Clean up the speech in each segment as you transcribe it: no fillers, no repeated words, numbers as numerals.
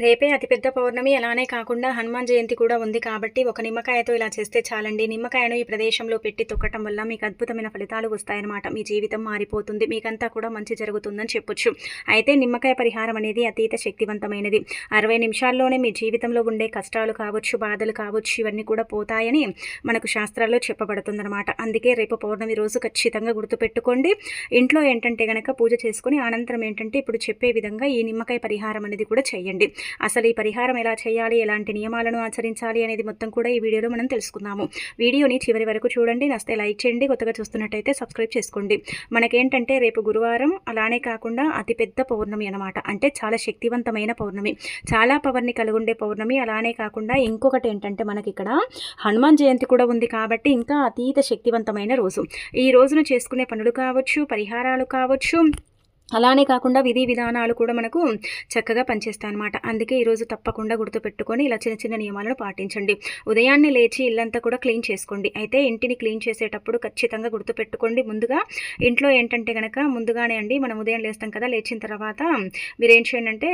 రేపే అతిపెద్ద పౌర్ణమి. అలానే కాకుండా హనుమాన్ జయంతి కూడా ఉంది కాబట్టి ఒక నిమ్మకాయతో ఇలా చేస్తే చాలండి. నిమ్మకాయను ఈ ప్రదేశంలో పెట్టి తొక్కటం వల్ల మీకు అద్భుతమైన ఫలితాలు వస్తాయన్నమాట. మీ జీవితం మారిపోతుంది. మీకంతా కూడా మంచి జరుగుతుందని చెప్పొచ్చు. అయితే నిమ్మకాయ పరిహారం అనేది అతీత శక్తివంతమైనది. 60 నిమిషాల్లోనే మీ జీవితంలో ఉండే కష్టాలు కావచ్చు, బాధలు కావచ్చు, ఇవన్నీ కూడా పోతాయని మనకు శాస్త్రాల్లో చెప్పబడుతుందన్నమాట. అందుకే రేపు పౌర్ణమి రోజు ఖచ్చితంగా గుర్తుపెట్టుకోండి. ఇంట్లో ఏంటంటే గనక పూజ చేసుకుని అనంతరం ఏంటంటే ఇప్పుడు చెప్పే విధంగా ఈ నిమ్మకాయ పరిహారం అనేది కూడా చేయండి. అసలు ఈ పరిహారం ఎలా చేయాలి, ఎలాంటి నియమాలను ఆచరించాలి అనేది మొత్తం కూడా ఈ వీడియోలో మనం తెలుసుకుందాము. వీడియోని చివరి వరకు చూడండి. నచ్చితే లైక్ చేయండి. కొత్తగా చూస్తున్నట్టయితే సబ్స్క్రైబ్ చేసుకోండి. మనకేంటంటే రేపు గురువారం, అలానే కాకుండా అతిపెద్ద పౌర్ణమి అనమాట. అంటే చాలా శక్తివంతమైన పౌర్ణమి, చాలా పవర్ని కలిగి ఉండే పౌర్ణమి. అలానే కాకుండా ఇంకొకటి ఏంటంటే మనకి ఇక్కడ హనుమాన్ జయంతి కూడా ఉంది కాబట్టి ఇంకా అతీత శక్తివంతమైన రోజు. ఈ రోజును చేసుకునే పనులు కావచ్చు, పరిహారాలు కావచ్చు, అలానే కాకుండా విధి విధానాలు కూడా మనకు చక్కగా పనిచేస్తాయన్నమాట. అందుకే ఈరోజు తప్పకుండా గుర్తుపెట్టుకొని ఇలా చిన్న చిన్న నియమాలను పాటించండి. ఉదయాన్నే లేచి ఇల్లంతా కూడా క్లీన్ చేసుకోండి. అయితే ఇంటిని క్లీన్ చేసేటప్పుడు ఖచ్చితంగా గుర్తుపెట్టుకోండి. ముందుగా ఇంట్లో ఏంటంటే కనుక ముందుగానే అండి మనం ఉదయం లేస్తాం కదా, లేచిన తర్వాత మీరు ఏం చేయండి అంటే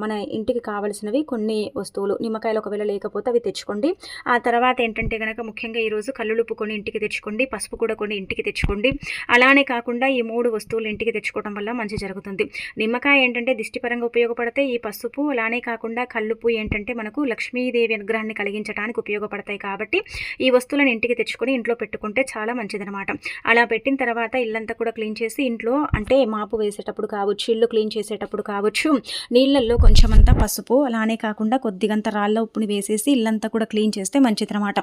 మన ఇంటికి కావాల్సినవి కొన్ని వస్తువులు, నిమ్మకాయలు ఒకవేళ లేకపోతే అవి తెచ్చుకోండి. ఆ తర్వాత ఏంటంటే కనుక ముఖ్యంగా ఈరోజు కల్లులుప్పు కొన్ని ఇంటికి తెచ్చుకోండి, పసుపు కూడా కొన్ని ఇంటికి తెచ్చుకోండి. అలానే కాకుండా ఈ 3 వస్తువులు ఇంటికి తెచ్చుకోవడం వల్ల మంచి జరుగుతుంది. నిమ్మకాయ ఏంటంటే దిష్టిపరంగా ఉపయోగపడతాయి. ఈ పసుపు అలానే కాకుండా కల్లుపు ఏంటంటే మనకు లక్ష్మీదేవి అనుగ్రహాన్ని కలిగించడానికి ఉపయోగపడతాయి. కాబట్టి ఈ వస్తువులను ఇంటికి తెచ్చుకొని ఇంట్లో పెట్టుకుంటే చాలా మంచిదనమాట. అలా పెట్టిన తర్వాత ఇల్లంతా కూడా క్లీన్ చేసి ఇంట్లో అంటే మాపు వేసేటప్పుడు కావచ్చు, ఇల్లు క్లీన్ చేసేటప్పుడు కావచ్చు, నీళ్ళల్లో కొంచెమంతా పసుపు అలానే కాకుండా కొద్దిగంత రాళ్ళ ఉప్పుని వేసేసి ఇల్లంతా కూడా క్లీన్ చేస్తే మంచిదనమాట.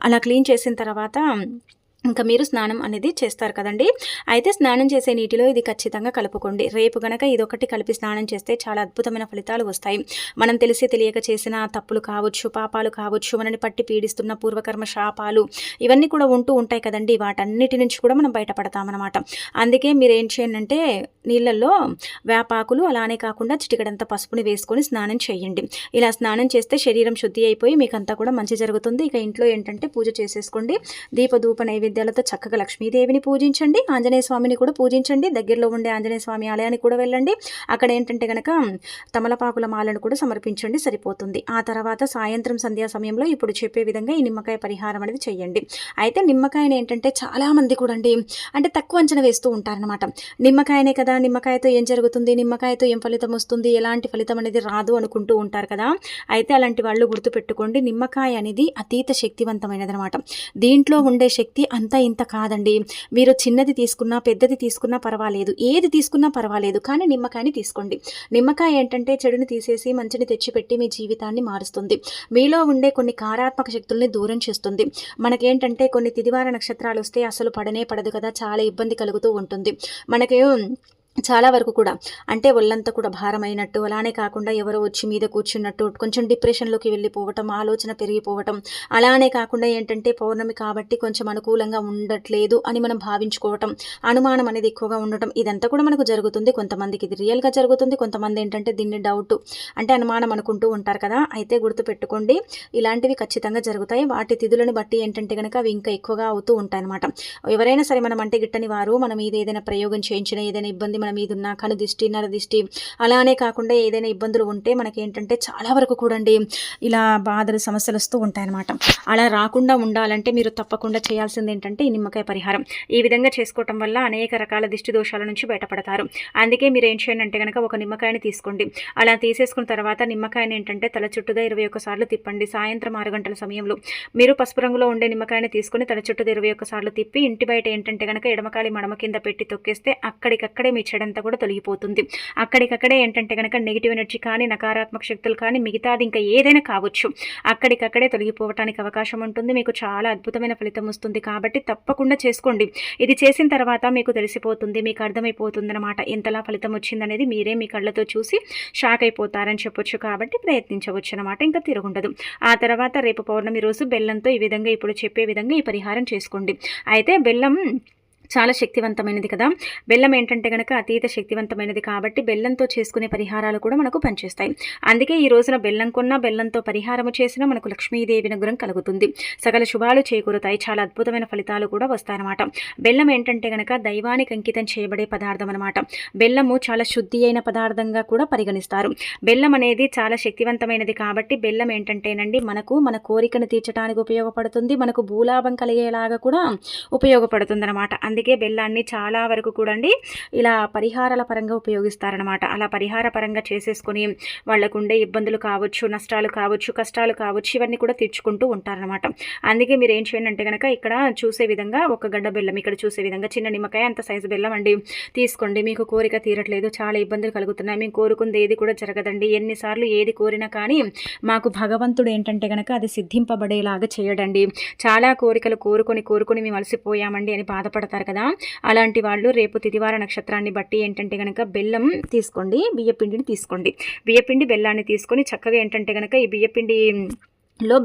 అలా క్లీన్ చేసిన తర్వాత ఇంకా మీరు స్నానం అనేది చేస్తారు కదండి. అయితే స్నానం చేసే నీటిలో ఇది ఖచ్చితంగా కలుపుకోండి. రేపు గనక ఇదొకటి కలిపి స్నానం చేస్తే చాలా అద్భుతమైన ఫలితాలు వస్తాయి. మనం తెలిసి తెలియక చేసిన తప్పులు కావచ్చు, పాపాలు కావచ్చు, మనని పట్టి పీడిస్తున్న పూర్వకర్మ శాపాలు ఇవన్నీ కూడా ఉంటూ ఉంటాయి కదండి. వాటన్నిటి నుంచి కూడా మనం బయటపడతామన్నమాట. అందుకే మీరు ఏం చేయండి అంటే నీళ్ళల్లో వేపాకులు అలానే కాకుండా చిటికడంత పసుపుని వేసుకొని స్నానం చేయండి. ఇలా స్నానం చేస్తే శరీరం శుద్ధి అయిపోయి మీకంతా కూడా మంచి జరుగుతుంది. ఇక ఇంట్లో ఏంటంటే పూజ చేసేసుకోండి. దీపధూప నైవేద్యాలతో చక్కగా లక్ష్మీదేవిని పూజించండి, ఆంజనేయ స్వామిని కూడా పూజించండి. దగ్గరలో ఉండే ఆంజనేయ స్వామి ఆలయానికి కూడా వెళ్ళండి. అక్కడ ఏంటంటే కనుక తమలపాకుల మాలను కూడా సమర్పించండి, సరిపోతుంది. ఆ తర్వాత సాయంత్రం సంధ్యా సమయంలో ఇప్పుడు చెప్పే విధంగా ఈ నిమ్మకాయ పరిహారం అనేది చేయండి. అయితే నిమ్మకాయని ఏంటంటే చాలా మంది కూడా అండి అంటే తక్కువ అంచనా వేస్తూ ఉంటారనమాట. నిమ్మకాయనే కదా, నిమ్మకాయతో ఏం జరుగుతుంది, నిమ్మకాయతో ఏం ఫలితం వస్తుంది, ఎలాంటి ఫలితం అనేది రాదు అనుకుంటూ ఉంటారు కదా. అయితే అలాంటి వాళ్ళు గుర్తుపెట్టుకోండి, నిమ్మకాయ అనేది అతీత శక్తివంతమైనది అనమాట. దీంట్లో ఉండే శక్తి అంతా ఇంత కాదండి. మీరు చిన్నది తీసుకున్నా పెద్దది తీసుకున్నా పర్వాలేదు, ఏది తీసుకున్నా పర్వాలేదు, కానీ నిమ్మకాయని తీసుకోండి. నిమ్మకాయ ఏంటంటే చెడుని తీసేసి మంచిని తెచ్చిపెట్టి మీ జీవితాన్ని మారుస్తుంది. మీలో ఉండే కొన్ని కారాత్మక శక్తుల్ని దూరం చేస్తుంది. మనకేంటంటే కొన్ని తిదివార నక్షత్రాలు వస్తే అసలు పడనే పడదు కదా, చాలా ఇబ్బంది కలుగుతూ ఉంటుంది. మనకి చాలా వరకు కూడా అంటే ఒళ్ళంతా కూడా భారమైనట్టు, అలానే కాకుండా ఎవరో వచ్చి మీద కూర్చున్నట్టు, కొంచెం డిప్రెషన్లోకి వెళ్ళిపోవటం, ఆలోచన పెరిగిపోవటం, అలానే కాకుండా ఏంటంటే పౌర్ణమి కాబట్టి కొంచెం అనుకూలంగా ఉండట్లేదు అని మనం భావించుకోవటం, అనుమానం అనేది ఎక్కువగా ఉండటం, ఇదంతా కూడా మనకు జరుగుతుంది. కొంతమందికి ఇది రియల్గా జరుగుతుంది, కొంతమంది ఏంటంటే దీన్ని డౌట్ అంటే అనుమానం అనుకుంటూ ఉంటారు కదా. అయితే గుర్తుపెట్టుకోండి, ఇలాంటివి ఖచ్చితంగా జరుగుతాయి. వాటి తిథులను బట్టి ఏంటంటే కనుక అవి ఇంకా ఎక్కువగా అవుతూ ఉంటాయి అనమాట. ఎవరైనా సరే మనం అంటే గిట్టని వారు మన మీద ఏదైనా ప్రయోగం చేయించిన, ఏదైనా ఇబ్బంది మన మీద ఉన్న కను దిష్టి, నర దిష్టి, అలానే కాకుండా ఏదైనా ఇబ్బందులు ఉంటే మనకి ఏంటంటే చాలా వరకు కూడండి ఇలా బాధలు సమస్యలు వస్తూ ఉంటాయన్నమాట. అలా రాకుండా ఉండాలంటే మీరు తప్పకుండా చేయాల్సింది ఏంటంటే ఈ నిమ్మకాయ పరిహారం. ఈ విధంగా చేసుకోవటం వల్ల అనేక రకాల దిష్టి దోషాల నుంచి బయటపడతారు. అందుకే మీరు ఏం చేయండి అంటే కనుక ఒక నిమ్మకాయని తీసుకోండి. అలా తీసేసుకున్న తర్వాత నిమ్మకాయని ఏంటంటే తల చుట్టూగా 21 సార్లు తిప్పండి. సాయంత్రం 6 గంటల సమయంలో మీరు పసుపు రంగులో ఉండే నిమ్మకాయని తీసుకొని తల చుట్టూ 21 సార్లు తిప్పి ఇంటి బయట ఏంటంటే కనుక ఎడమకాలి మడమ కింద పెట్టి తొక్కేస్తే అక్కడికక్కడే మీ చెడంతా కూడా తొలగిపోతుంది. అక్కడికక్కడే ఏంటంటే కనుక నెగిటివ్ ఎనర్జీ కానీ, నకారాత్మక శక్తులు కానీ, మిగతాది ఇంకా ఏదైనా కావచ్చు, అక్కడికక్కడే తొలగిపోవటానికి అవకాశం ఉంటుంది. మీకు చాలా అద్భుతమైన ఫలితం వస్తుంది. కాబట్టి తప్పకుండా చేసుకోండి. ఇది చేసిన తర్వాత మీకు తెలిసిపోతుంది, మీకు అర్థమైపోతుంది అనమాట ఎంతలా ఫలితం వచ్చిందనేది. మీరే మీ కళ్ళతో చూసి షాక్ అయిపోతారని చెప్పొచ్చు. కాబట్టి ప్రయత్నించవచ్చు అనమాట, ఇంకా తిరుగుండదు. ఆ తర్వాత రేపు పౌర్ణమి రోజు బెల్లంతో ఈ విధంగా ఇప్పుడు చెప్పే విధంగా ఈ పరిహారం చేసుకోండి. అయితే బెల్లం చాలా శక్తివంతమైనది కదా. బెల్లం ఏంటంటే గనక అతీత శక్తివంతమైనది కాబట్టి బెల్లంతో చేసుకునే పరిహారాలు కూడా మనకు పనిచేస్తాయి. అందుకే ఈ రోజున బెల్లం కొన్నా, బెల్లంతో పరిహారము చేసినా మనకు లక్ష్మీదేవి అనుగ్రహం కలుగుతుంది. సకల శుభాలు చేకూరుతాయి. చాలా అద్భుతమైన ఫలితాలు కూడా వస్తాయన్నమాట. బెల్లం ఏంటంటే గనక దైవానికి అంకితం చేయబడే పదార్థం అనమాట. బెల్లము చాలా శుద్ధి అయిన పదార్థంగా కూడా పరిగణిస్తారు. బెల్లం అనేది చాలా శక్తివంతమైనది కాబట్టి బెల్లం ఏంటంటేనండి మనకు మన కోరికను తీర్చడానికి ఉపయోగపడుతుంది. మనకు భూలాభం కలిగేలాగా కూడా ఉపయోగపడుతుంది అనమాట. అందుకే బెల్లాన్ని చాలా వరకు కూడా ఇలా పరిహారాల పరంగా ఉపయోగిస్తారనమాట. అలా పరిహార పరంగా చేసేసుకొని వాళ్ళకు ఉండే ఇబ్బందులు కావచ్చు, నష్టాలు కావచ్చు, కష్టాలు కావచ్చు, ఇవన్నీ కూడా తీర్చుకుంటూ ఉంటారనమాట. అందుకే మీరు ఏం చేయండి అంటే కనుక ఇక్కడ చూసే విధంగా ఒక గడ్డ బెల్లం, ఇక్కడ చూసే విధంగా చిన్న నిమ్మకాయ అంత సైజు బెల్లం అండి తీసుకోండి. మీకు కోరిక తీరట్లేదు, చాలా ఇబ్బందులు కలుగుతున్నాయి, మేము కోరుకుంది ఏది కూడా జరగదండి, ఎన్నిసార్లు ఏది కోరినా కానీ మాకు భగవంతుడు ఏంటంటే కనుక అది సిద్ధింపబడేలాగా చేయడండి, చాలా కోరికలు కోరుకొని మేము అలసిపోయామండి అని బాధపడతారు కదా. అలాంటి వాళ్ళు రేపు తిదివార నక్షత్రాన్ని బట్టి ఏంటంటే కనుక బెల్లం తీసుకోండి, బియ్యపిండిని తీసుకోండి. బియ్యపిండి బెల్లాన్ని తీసుకొని చక్కగా ఏంటంటే కనుక ఈ బియ్యపిండి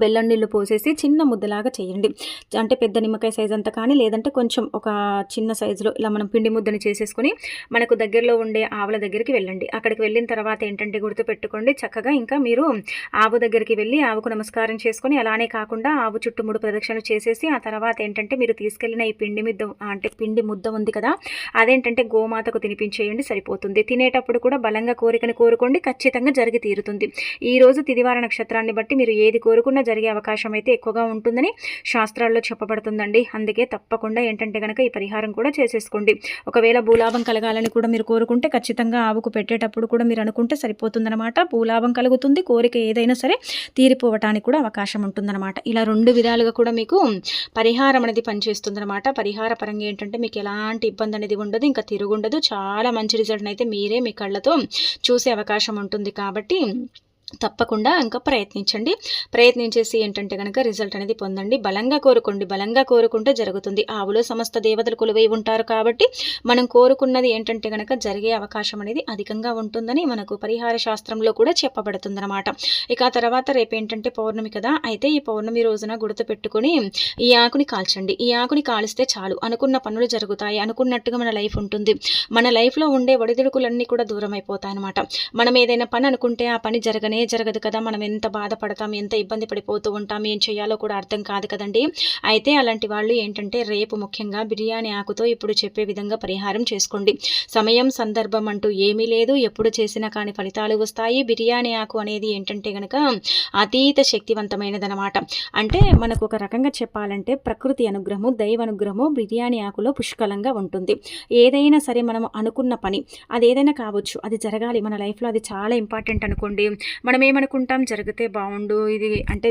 బెల్లం నీళ్ళు పోసేసి చిన్న ముద్దలాగా చేయండి. అంటే పెద్ద నిమ్మకాయ సైజు అంతా కానీ, లేదంటే కొంచెం ఒక చిన్న సైజులో ఇలా మనం పిండి ముద్దని చేసేసుకొని మనకు దగ్గరలో ఉండే ఆవుల దగ్గరికి వెళ్ళండి. అక్కడికి వెళ్ళిన తర్వాత ఏంటంటే గుర్తుపెట్టుకోండి, చక్కగా ఇంకా మీరు ఆవు దగ్గరికి వెళ్ళి ఆవుకు నమస్కారం చేసుకొని, అలానే కాకుండా ఆవు చుట్టూ 3 ప్రదక్షిణలు చేసేసి ఆ తర్వాత ఏంటంటే మీరు తీసుకెళ్ళిన ఈ పిండి ముద్ద ఉంది కదా, అదేంటంటే గోమాతకు తినిపించేయండి, సరిపోతుంది. తినేటప్పుడు కూడా బలంగా కోరికని కోరుకోండి, ఖచ్చితంగా జరిగి తీరుతుంది. ఈ రోజు తిదివార నక్షత్రాన్ని బట్టి మీరు ఏది జరిగే అవకాశం అయితే ఎక్కువగా ఉంటుందని శాస్త్రాల్లో చెప్పబడుతుందండి. అందుకే తప్పకుండా ఏంటంటే కనుక ఈ పరిహారం కూడా చేసేసుకోండి. ఒకవేళ భూలాభం కలగాలని కూడా మీరు కోరుకుంటే ఖచ్చితంగా ఆవుకు పెట్టేటప్పుడు కూడా మీరు అనుకుంటే సరిపోతుందన్నమాట. భూలాభం కలుగుతుంది, కోరిక ఏదైనా సరే తీరిపోవటానికి కూడా అవకాశం ఉంటుందన్నమాట. ఇలా 2 విధాలుగా కూడా మీకు పరిహారం అనేది పనిచేస్తుందన్నమాట. పరిహార పరంగా ఏంటంటే మీకు ఎలాంటి ఇబ్బంది అనేది ఉండదు, ఇంకా తిరుగుండదు. చాలా మంచి రిజల్ట్ అయితే మీరే మీ కళ్ళతో చూసే అవకాశం ఉంటుంది. కాబట్టి తప్పకుండా ఇంకా ప్రయత్నించేసి ఏంటంటే కనుక రిజల్ట్ అనేది పొందండి. బలంగా కోరుకోండి, బలంగా కోరుకుంటే జరుగుతుంది. ఆవులో సమస్త దేవతలు కొలువై ఉంటారు కాబట్టి మనం కోరుకున్నది ఏంటంటే కనుక జరిగే అవకాశం అనేది అధికంగా ఉంటుందని మనకు పరిహార శాస్త్రంలో కూడా చెప్పబడుతుందన్నమాట. ఇక తర్వాత రేపు ఏంటంటే పౌర్ణమి కదా, అయితే ఈ పౌర్ణమి రోజున గుర్తుపెట్టుకొని ఈ ఆకుని కాల్చండి. ఈ ఆకుని కాలిస్తే చాలు, అనుకున్న పనులు జరుగుతాయి, అనుకున్నట్టుగా మన లైఫ్ ఉంటుంది. మన లైఫ్లో ఉండే ఒడిదుడుకులన్నీ కూడా దూరం అయిపోతాయి అనమాట. మనం ఏదైనా పని అనుకుంటే ఆ పని జరగదు కదా, మనం ఎంత బాధపడతాం, ఎంత ఇబ్బంది పడిపోతూ ఉంటాం, ఏం చేయాలో కూడా అర్థం కాదు కదండి. అయితే అలాంటి వాళ్ళు ఏంటంటే రేపు ముఖ్యంగా బిర్యానీ ఆకుతో ఇప్పుడు చెప్పే విధంగా పరిహారం చేసుకోండి. సమయం సందర్భం అంటూ ఏమీ లేదు, ఎప్పుడు చేసినా కానీ ఫలితాలు వస్తాయి. బిర్యానీ ఆకు అనేది ఏంటంటే గనక అతీత శక్తివంతమైనదనమాట. అంటే మనకు ఒక రకంగా చెప్పాలంటే ప్రకృతి అనుగ్రహము, దైవ అనుగ్రహము బిర్యానీ ఆకులో పుష్కలంగా ఉంటుంది. ఏదైనా సరే మనం అనుకున్న పని అది ఏదైనా కావచ్చు, అది జరగాలి మన లైఫ్లో, అది చాలా ఇంపార్టెంట్ అనుకోండి. మనం ఏమనుకుంటాం, జరిగితే బాగుండు, ఇది అంటే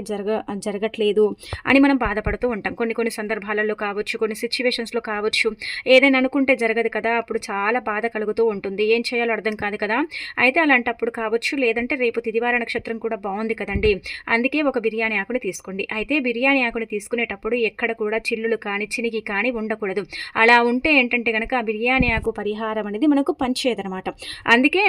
జరగట్లేదు అని మనం బాధపడుతూ ఉంటాం. కొన్ని సందర్భాలలో కావచ్చు, కొన్ని సిచ్యువేషన్స్లో కావచ్చు, ఏదైనా అనుకుంటే జరగదు కదా, అప్పుడు చాలా బాధ కలుగుతూ ఉంటుంది, ఏం చేయాలో అర్థం కాదు కదా. అయితే అలాంటప్పుడు కావచ్చు, లేదంటే రేపు తిదివార నక్షత్రం కూడా బాగుంది కదండి, అందుకే ఒక బిర్యానీ ఆకుని తీసుకోండి. అయితే బిర్యానీ ఆకుని తీసుకునేటప్పుడు ఎక్కడ కూడా చిల్లులు కానీ చినిగి కానీ ఉండకూడదు. అలా ఉంటే ఏంటంటే కనుక ఆ బిర్యానీ ఆకు పరిహారం అనేది మనకు పనిచేయదనమాట. అందుకే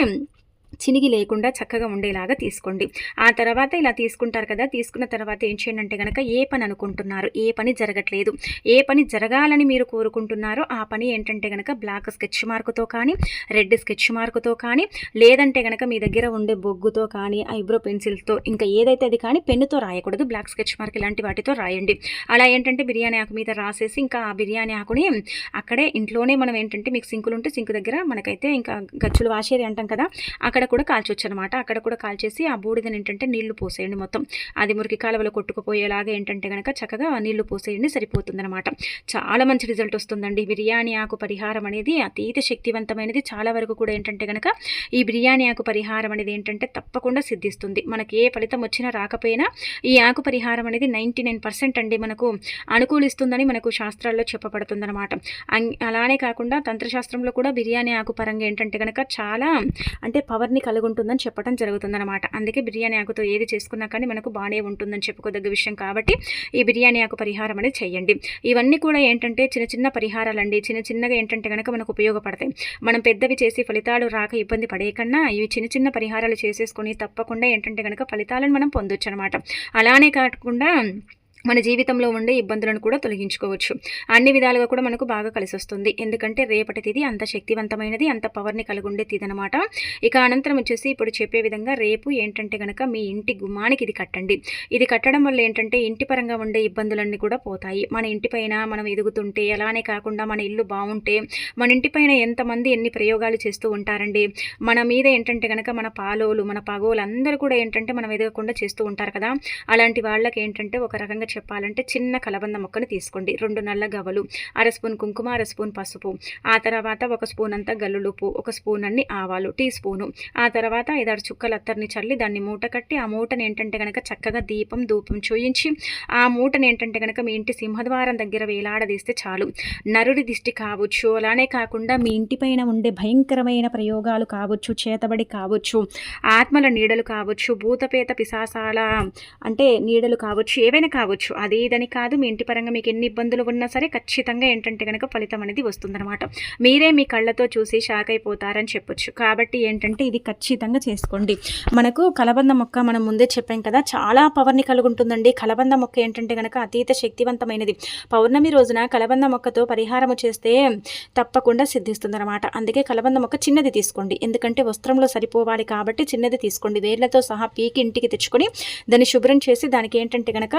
చినిగి లేకుండా చక్కగా ఉండేలాగా తీసుకోండి. ఆ తర్వాత ఇలా తీసుకుంటారు కదా, తీసుకున్న తర్వాత ఏం చేయండి అంటే కనుక ఏ పని అనుకుంటున్నారు, ఏ పని జరగట్లేదు, ఏ పని జరగాలని మీరు కోరుకుంటున్నారో ఆ పని ఏంటంటే కనుక బ్లాక్ స్కెచ్ మార్కుతో కానీ, రెడ్ స్కెచ్ మార్కుతో కానీ, లేదంటే కనుక మీ దగ్గర ఉండే బొగ్గుతో కానీ, ఐబ్రో పెన్సిల్తో, ఇంకా ఏదైతే అది కానీ పెన్నుతో రాయకూడదు, బ్లాక్ స్కెచ్ మార్క్ ఇలాంటి వాటితో రాయండి. అలా ఏంటంటే బిర్యానీ ఆకు మీద రాసేసి ఇంకా ఆ బిర్యానీ ఆకుని అక్కడే ఇంట్లోనే మనం ఏంటంటే మీకు సింకులు ఉంటే సింకు దగ్గర మనకైతే ఇంకా గచ్చులు వాషేరి అంటాం కదా, అక్కడ కూడా కాల్చొచ్చు అనమాట. అక్కడ కూడా కాల్చేసి ఆ బూడిదని ఏంటంటే నీళ్లు పోసేయండి. మొత్తం అది మురికి కాలువలో కొట్టుకుపోయేలాగా ఏంటంటే కనుక చక్కగా నీళ్లు పోసేయండి, సరిపోతుందన్నమాట. చాలా మంచి రిజల్ట్ వస్తుందండి. బిర్యానీ ఆకు పరిహారం అనేది అతీత శక్తివంతమైనది. చాలా వరకు కూడా ఏంటంటే కనుక ఈ బిర్యానీ ఆకు పరిహారం అనేది ఏంటంటే తప్పకుండా సిద్ధిస్తుంది. మనకి ఏ ఫలితం వచ్చినా రాకపోయినా ఈ ఆకు పరిహారం అనేది 99% అండి మనకు అనుకూలిస్తుందని మనకు శాస్త్రాల్లో చెప్పబడుతుందన్నమాట. అలానే కాకుండా తంత్రశాస్త్రంలో కూడా బిర్యానీ ఆకు పరంగా ఏంటంటే కనుక చాలా అంటే పవర్ని కలిగి ఉంటుందని చెప్పడం జరుగుతుందన్నమాట. అందుకే బిర్యానీ ఆకుతో ఏది చేసుకున్నా కానీ మనకు బాగానే ఉంటుందని చెప్పుకోదగ్గ విషయం కాబట్టి ఈ బిర్యానీ ఆకు పరిహారం అనేది చేయండి. ఇవన్నీ కూడా ఏంటంటే చిన్న పరిహారాలండి. చిన్నగా ఏంటంటే కనుక మనకు ఉపయోగపడతాయి. మనం పెద్దవి చేసి ఫలితాలు రాక ఇబ్బంది పడే కన్నా ఇవి చిన్న పరిహారాలు చేసేసుకొని తప్పకుండా ఏంటంటే కనుక ఫలితాలను మనం పొందొచ్చు అనమాట. అలానే కాకుండా మన జీవితంలో ఉండే ఇబ్బందులను కూడా తొలగించుకోవచ్చు. అన్ని విధాలుగా కూడా మనకు బాగా కలిసొస్తుంది. ఎందుకంటే రేపటి తిథి అంత శక్తివంతమైనది, అంత పవర్‌ని కలిగుండే తిథనమాట. ఇక అనంతరం వచ్చేసి ఇప్పుడు చెప్పే విధంగా రేపు ఏంటంటే గనక మీ ఇంటి గుమ్మానికి ఇది కట్టండి. ఇది కట్టడం వల్ల ఏంటంటే ఇంటి పరంగా ఉండే ఇబ్బందులన్నీ కూడా పోతాయి. మన ఇంటి పైన మనం ఎదుగుతుంటే, అలానే కాకుండా మన ఇల్లు బావుంటే, మన ఇంటి పైన ఎంతమంది ఎన్ని ప్రయోగాలు చేస్తూ ఉంటారండి. మన మీద ఏంటంటే గనక మన పాలోలు, మన పగోలు అందరూ కూడా ఏంటంటే మనం ఎదగకుండా చేస్తూ ఉంటారు కదా! అలాంటి వాళ్ళకి ఏంటంటే ఒక రకంగా చెప్పాలంటే చిన్న కలబంద మొక్కను తీసుకోండి. 2 నల్ల గవ్వలు, అర స్పూన్ కుంకుమ, అర స్పూన్ పసుపు, ఆ తర్వాత 1 స్పూన్ అంతా గల్లులుప్పు, 1 స్పూన్ అన్ని ఆవాలు, టీ స్పూను, ఆ తర్వాత 5, 6 చుక్కల అత్తర్ని చల్లి దాన్ని మూట కట్టి, ఆ మూటని ఏంటంటే గనక చక్కగా ధూపం చూయించి, ఆ మూటని ఏంటంటే గనక మీ ఇంటి సింహద్వారం దగ్గర వేలాడదీస్తే చాలు. నరుడి దిష్టి కావచ్చు, అలానే కాకుండా మీ ఇంటి పైన ఉండే భయంకరమైన ప్రయోగాలు కావచ్చు, చేతబడి కావచ్చు, ఆత్మల నీడలు కావచ్చు, భూతపేత పిశాసాల అంటే నీడలు కావచ్చు, ఏవైనా కావచ్చు. అది ఇదని కాదు, మీ ఇంటి పరంగా మీకు ఎన్ని ఇబ్బందులు ఉన్నా సరే ఖచ్చితంగా ఏంటంటే గనక ఫలితం అనేది వస్తుందన్నమాట. మీరే మీ కళ్ళతో చూసి షాక్ అయిపోతారని చెప్పొచ్చు. కాబట్టి ఏంటంటే ఇది ఖచ్చితంగా చేసుకోండి. మనకు కలబంద మొక్క మనం ముందే చెప్పాం కదా, చాలా పవర్ని కలిగి ఉంటుందండి. కలబంద మొక్క ఏంటంటే గనక అతీత శక్తివంతమైనది. పౌర్ణమి రోజున కలబంద మొక్కతో పరిహారము చేస్తే తప్పకుండా సిద్ధిస్తుందన్నమాట. అందుకే కలబంద మొక్క చిన్నది తీసుకోండి. ఎందుకంటే వస్త్రంలో సరిపోవాలి కాబట్టి చిన్నది తీసుకోండి. వేర్లతో సహా పీకి ఇంటికి తెచ్చుకొని దాన్ని శుభ్రం చేసి దానికి ఏంటంటే గనక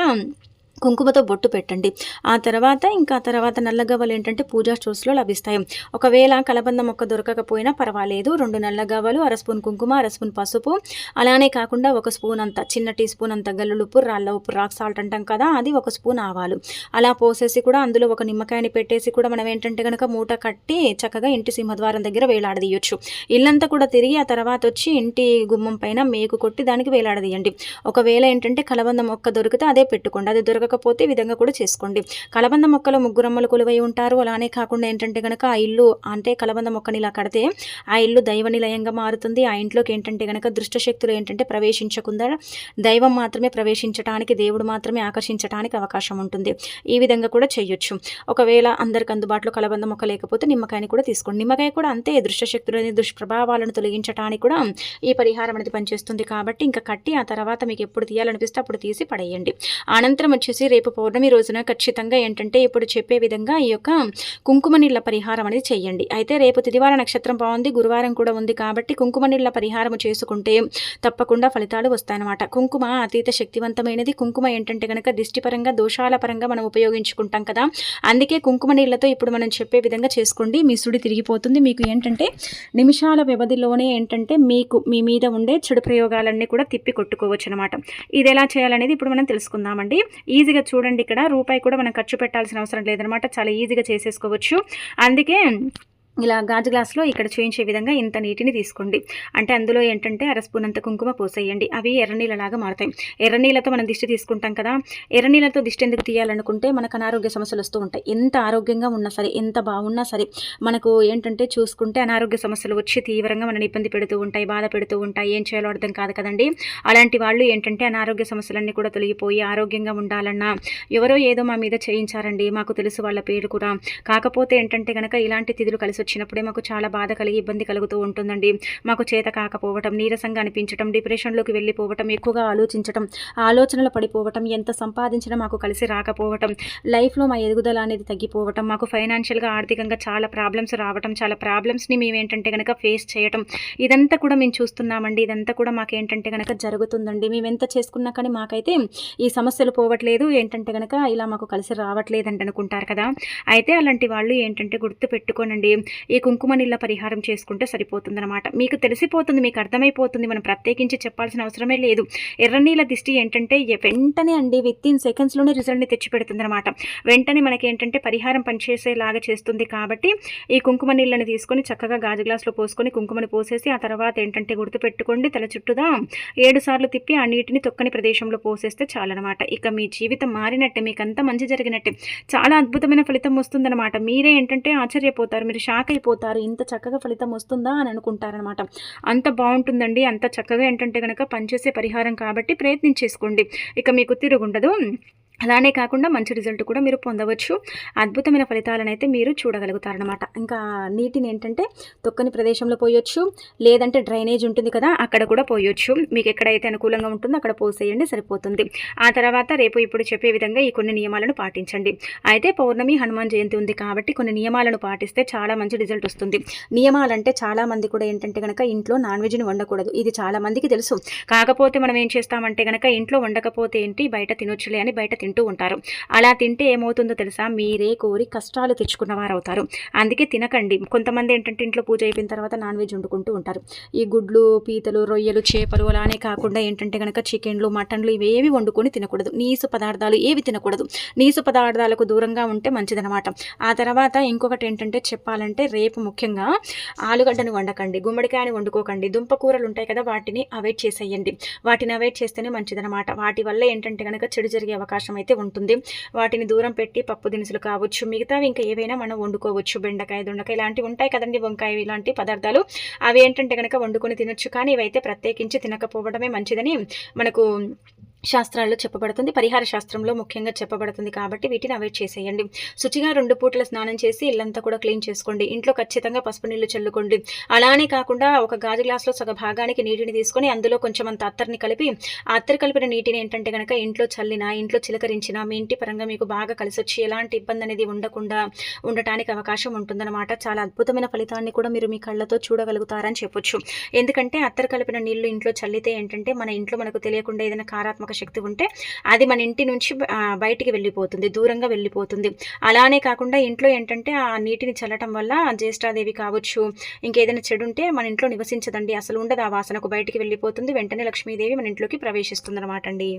కుంకుమతో బొట్టు పెట్టండి. ఆ తర్వాత నల్లగవ్వలు ఏంటంటే పూజా స్టోర్స్‌లో లభిస్తాయి. ఒకవేళ కలబంద మొక్క దొరకకపోయినా పర్వాలేదు. 2 నల్లగవ్వలు, అర స్పూన్ కుంకుమ, అర స్పూన్ పసుపు, అలానే కాకుండా 1 స్పూన్ అంత చిన్న టీ స్పూన్ అంత గల్లులుప్పు, రాళ్ళ ఉప్పు, రాక్ సాల్ట్ అంటాం కదా, అది 1 స్పూన్ ఆవాలు. అలా పోసేసి కూడా అందులో ఒక నిమ్మకాయని పెట్టేసి కూడా మనం ఏంటంటే గనక మూట కట్టి చక్కగా ఇంటి సింహద్వారం దగ్గర వేలాడదీయొచ్చు. ఇల్లంతా కూడా తిరిగి ఆ తర్వాత వచ్చి ఇంటి గుమ్మం పైన మేకు కొట్టి దానికి వేలాడదీయండి. ఒకవేళ ఏంటంటే కలబంద మొక్క దొరికితే అదే పెట్టుకోండి. అది దొరకకపోతే ఈ విధంగా కూడా చేసుకోండి. కలబంద మొక్కలో ముగ్గురమ్మలు కొలువై ఉంటారు. అలానే కాకుండా ఏంటంటే గనక ఆ ఇల్లు అంటే కలబంద మొక్కని ఇలా కడితే ఆ ఇల్లు దైవ నిలయంగా మారుతుంది. ఆ ఇంట్లోకి ఏంటంటే గనక దుష్ట శక్తులు ఏంటంటే ప్రవేశించకుండా దైవం మాత్రమే ప్రవేశించడానికి, దేవుడు మాత్రమే ఆకర్షించడానికి అవకాశం ఉంటుంది. ఈ విధంగా కూడా చేయొచ్చు. ఒకవేళ అందరికి అందుబాటులో కలబంద మొక్క లేకపోతే నిమ్మకాయని కూడా తీసుకోండి. నిమ్మకాయ కూడా అంతే దుష్ట శక్తులని, దుష్ప్రభావాలను తొలగించడానికి కూడా ఈ పరిహారం అనేది పనిచేస్తుంది. కాబట్టి ఇంకా కట్టి ఆ తర్వాత మీకు ఎప్పుడు తీయాలనిపిస్తే అప్పుడు తీసి పడేయండి. అనంతరం వచ్చేసి రేపు పౌర్ణమి రోజున ఖచ్చితంగా ఏంటంటే ఇప్పుడు చెప్పే విధంగా ఈ యొక్క కుంకుమ నీళ్ళ పరిహారం అనేది చేయండి. అయితే రేపు తిదివార నక్షత్రం బాగుంది, గురువారం కూడా ఉంది కాబట్టి కుంకుమ నీళ్ళ పరిహారం చేసుకుంటే తప్పకుండా ఫలితాలు వస్తాయన్నమాట. కుంకుమ అతీత శక్తివంతమైనది. కుంకుమ ఏంటంటే కనుక దిష్టిపరంగా, దోషాల పరంగా మనం ఉపయోగించుకుంటాం కదా, అందుకే కుంకుమ నీళ్ళతో ఇప్పుడు మనం చెప్పే విధంగా చేసుకోండి. మీ సుడి తిరిగిపోతుంది. మీకు ఏంటంటే నిమిషాల వ్యవధిలోనే ఏంటంటే మీకు మీ మీద ఉండే చెడు ప్రయోగాలన్నీ కూడా తిప్పి కొట్టుకోవచ్చు అనమాట. ఇది ఎలా చేయాలనేది ఇప్పుడు మనం తెలుసుకుందామండి. ఈజీగా చూడండి, ఇక్కడ రూపాయి కూడా మనం ఖర్చు పెట్టాల్సిన అవసరం లేదనమాట. చాలా ఈజీగా చేసేసుకోవచ్చు. అందుకే ఇలా గాజు గ్లాస్లో ఇక్కడ చూయించే విధంగా ఇంత నీటిని తీసుకోండి. అంటే అందులో ఏంటంటే అర స్పూన్ అంత కుంకుమ పోసేయండి. అవి ఎర్రనీళ్ళలాగా మారుతాయి. ఎర్రనీళ్ళతో మనం దిష్టి తీసుకుంటాం కదా, ఎర్రనీళ్ళతో దిష్టి ఎందుకు తీయాలనుకుంటే మనకు అనారోగ్య సమస్యలు వస్తూ ఉంటాయి. ఎంత ఆరోగ్యంగా ఉన్నా సరే, ఎంత బాగున్నా సరే, మనకు ఏంటంటే చూసుకుంటే అనారోగ్య సమస్యలు వచ్చి తీవ్రంగా మనని ఇబ్బంది పెడుతూ ఉంటాయి, బాధ పెడుతూ ఉంటాయి. ఏం చేయాలో అర్థం కాదు కదండి. అలాంటి వాళ్ళు ఏంటంటే అనారోగ్య సమస్యలన్నీ కూడా తొలగిపోయి ఆరోగ్యంగా ఉండాలన్నా ఎవరో ఏదో మా మీద చేయించారండి, మాకు తెలుసు వాళ్ళ పేరు కూడా, కాకపోతే ఏంటంటే కనుక ఇలాంటి తిథులు కలిసి వచ్చినప్పుడే మాకు చాలా బాధ కలిగి ఇబ్బంది కలుగుతూ ఉంటుందండి. మాకు చేత కాకపోవటం, నీరసంగా అనిపించటం, డిప్రెషన్లోకి వెళ్ళిపోవటం, ఎక్కువగా ఆలోచించటం, ఆలోచనలు పడిపోవటం, ఎంత సంపాదించినా మాకు కలిసి రాకపోవటం, లైఫ్లో మా ఎదుగుదల అనేది తగ్గిపోవటం, మాకు ఫైనాన్షియల్గా ఆర్థికంగా చాలా ప్రాబ్లమ్స్ రావటం, చాలా ప్రాబ్లమ్స్ని మేము ఏంటంటే కనుక ఫేస్ చేయటం, ఇదంతా కూడా మేము చూస్తున్నామండి. ఇదంతా కూడా మాకేంటంటే కనుక జరుగుతుందండి. మేము ఎంత చేసుకున్నా కానీ మాకైతే ఈ సమస్యలు పోవట్లేదు, ఏంటంటే కనుక ఇలా మాకు కలిసి రావట్లేదండి అనుకుంటారు కదా. అయితే అలాంటి వాళ్ళు ఏంటంటే గుర్తు పెట్టుకోనండి, ఈ కుంకుమ నీళ్ళ పరిహారం చేసుకుంటే సరిపోతుందన్నమాట. మీకు తెలిసిపోతుంది, మీకు అర్థమైపోతుంది, మనం ప్రత్యేకించి చెప్పాల్సిన అవసరమే లేదు. ఎర్రనీళ్ళ దిష్టి ఏంటంటే వెంటనే అండి వితిన్ సెకండ్స్లోనే రిజల్ట్ని తెచ్చిపెడుతుందన్నమాట. వెంటనే మనకి ఏంటంటే పరిహారం పనిచేసేలాగా చేస్తుంది. కాబట్టి ఈ కుంకుమ నీళ్ళని తీసుకొని చక్కగా గాజు గ్లాస్లో పోసుకొని కుంకుమని పోసేసి ఆ తర్వాత ఏంటంటే గుర్తుపెట్టుకోండి, తల చుట్టూదా 7 సార్లు తిప్పి ఆ నీటిని తొక్కని ప్రదేశంలో పోసేస్తే చాలన్నమాట. ఇక మీ జీవితం మారినట్టే, మీకు అంతా మంచి జరిగినట్టే, చాలా అద్భుతమైన ఫలితం వస్తుందన్నమాట. మీరే ఏంటంటే ఆశ్చర్యపోతారు, మీరు షాక్ అయిపోతారు, ఇంత చక్కగా ఫలితం వస్తుందా అని అనుకుంటారనమాట. అంత బాగుంటుందండి, అంత చక్కగా ఏంటంటే కనుక పనిచేసే పరిహారం కాబట్టి ప్రయత్నించేసుకోండి. ఇక మీకు తిరుగుండదు. అలానే కాకుండా మంచి రిజల్ట్ కూడా మీరు పొందవచ్చు. అద్భుతమైన ఫలితాలనైతే మీరు చూడగలుగుతారనమాట. ఇంకా నీటిని ఏంటంటే తొక్కని ప్రదేశంలో పోయొచ్చు, లేదంటే డ్రైనేజ్ ఉంటుంది కదా అక్కడ కూడా పోయొచ్చు. మీకు ఎక్కడైతే అనుకూలంగా ఉంటుందో అక్కడ పోసేయండి సరిపోతుంది. ఆ తర్వాత రేపు ఇప్పుడు చెప్పే విధంగా ఈ కొన్ని నియమాలను పాటించండి. అయితే పౌర్ణమి, హనుమాన్ జయంతి ఉంది కాబట్టి కొన్ని నియమాలను పాటిస్తే చాలా మంచి రిజల్ట్ వస్తుంది. నియమాలంటే చాలామంది కూడా ఏంటంటే గనక ఇంట్లో నాన్ వెజ్‌ని వండకూడదు. ఇది చాలా మందికి తెలుసు. కాకపోతే మనం ఏం చేస్తామంటే గనక ఇంట్లో వండకపోతే ఏంటి బయట తినొచ్చులే అని బయట తింటూ ఉంటారు. అలా తింటే ఏమవుతుందో తెలుసా? మీరే కోరి కష్టాలు తెచ్చుకున్నవారవుతారు. అందుకే తినకండి. కొంతమంది ఏంటంటే ఇంట్లో పూజ అయిపోయిన తర్వాత నాన్ వెజ్ వండుకుంటూ ఉంటారు. ఈ గుడ్లు, పీతలు, రొయ్యలు, చేపలు అలానే కాకుండా ఏంటంటే గనక చికెన్లు, మటన్లు ఇవేవి వండుకొని తినకూడదు. నీసు పదార్థాలు ఏవి తినకూడదు. నీసు పదార్థాలకు దూరంగా ఉంటే మంచిదనమాట. ఆ తర్వాత ఇంకొకటి ఏంటంటే చెప్పాలంటే రేపు ముఖ్యంగా ఆలుగడ్డను వండకండి, గుమ్మడికాయని వండుకోకండి, దుంప కూరలు ఉంటాయి కదా వాటిని అవాయిడ్ చేసేయండి. వాటిని అవాయిడ్ చేస్తేనే మంచిదనమాట. వాటి వల్ల ఏంటంటే గనక చెడు జరిగే అవకాశం అయితే ఉంటుంది. వాటిని దూరం పెట్టి పప్పు దినుసులు కావచ్చు, మిగతావి ఇంకా ఏవైనా మనం వండుకోవచ్చు. బెండకాయ, దొండకాయ ఇలాంటివి ఉంటాయి కదండి, వంకాయ ఇలాంటి పదార్థాలు అవి ఏంటంటే గనక వండుకొని తినొచ్చు. కానీ ఇవైతే ప్రత్యేకించి తినకపోవడమే మంచిదని మనకు శాస్త్రాల్లో చెప్పబడుతుంది. పరిహార శాస్త్రంలో ముఖ్యంగా చెప్పబడుతుంది కాబట్టి వీటిని అవాయిడ్ చేసేయండి. శుచిగా 2 పూటల స్నానం చేసి ఇల్లంతా కూడా క్లీన్ చేసుకోండి. ఇంట్లో ఖచ్చితంగా పసుపు నీళ్లు చల్లుకోండి. అలానే కాకుండా ఒక గాజు గ్లాస్లో సగ భాగానికి నీటిని తీసుకొని అందులో కొంచెం అంత అత్తర్ని కలిపి ఆ అత్తరు కలిపిన నీటిని ఏంటంటే గనక ఇంట్లో చల్లినా, ఇంట్లో చిలకరించినా మీ ఇంటి పరంగా మీకు బాగా కలిసొచ్చి ఎలాంటి ఇబ్బంది అనేది ఉండకుండా ఉండటానికి అవకాశం ఉంటుందన్నమాట. చాలా అద్భుతమైన ఫలితాన్ని కూడా మీరు మీ కళ్ళతో చూడగలుగుతారని చెప్పొచ్చు. ఎందుకంటే అత్తరు కలిపిన నీళ్లు ఇంట్లో చల్లితే ఏంటంటే మన ఇంట్లో మనకు తెలియకుండా ఏదైనా కారాత్మక శక్తి ఉంటే అది మన ఇంటి నుంచి బయటికి వెళ్ళిపోతుంది, దూరంగా వెళ్ళిపోతుంది. అలానే కాకుండా ఇంట్లో ఏంటంటే ఆ నీటిని చల్లటం వల్ల జ్యేష్ఠాదేవి కావచ్చు, ఇంకేదైనా చెడు ఉంటే మన ఇంట్లో నివసించదండి, అసలు ఉండదు. ఆ వాసనకు బయటికి వెళ్ళిపోతుంది. వెంటనే లక్ష్మీదేవి మన ఇంట్లోకి ప్రవేశిస్తుంది అనమాట అండి.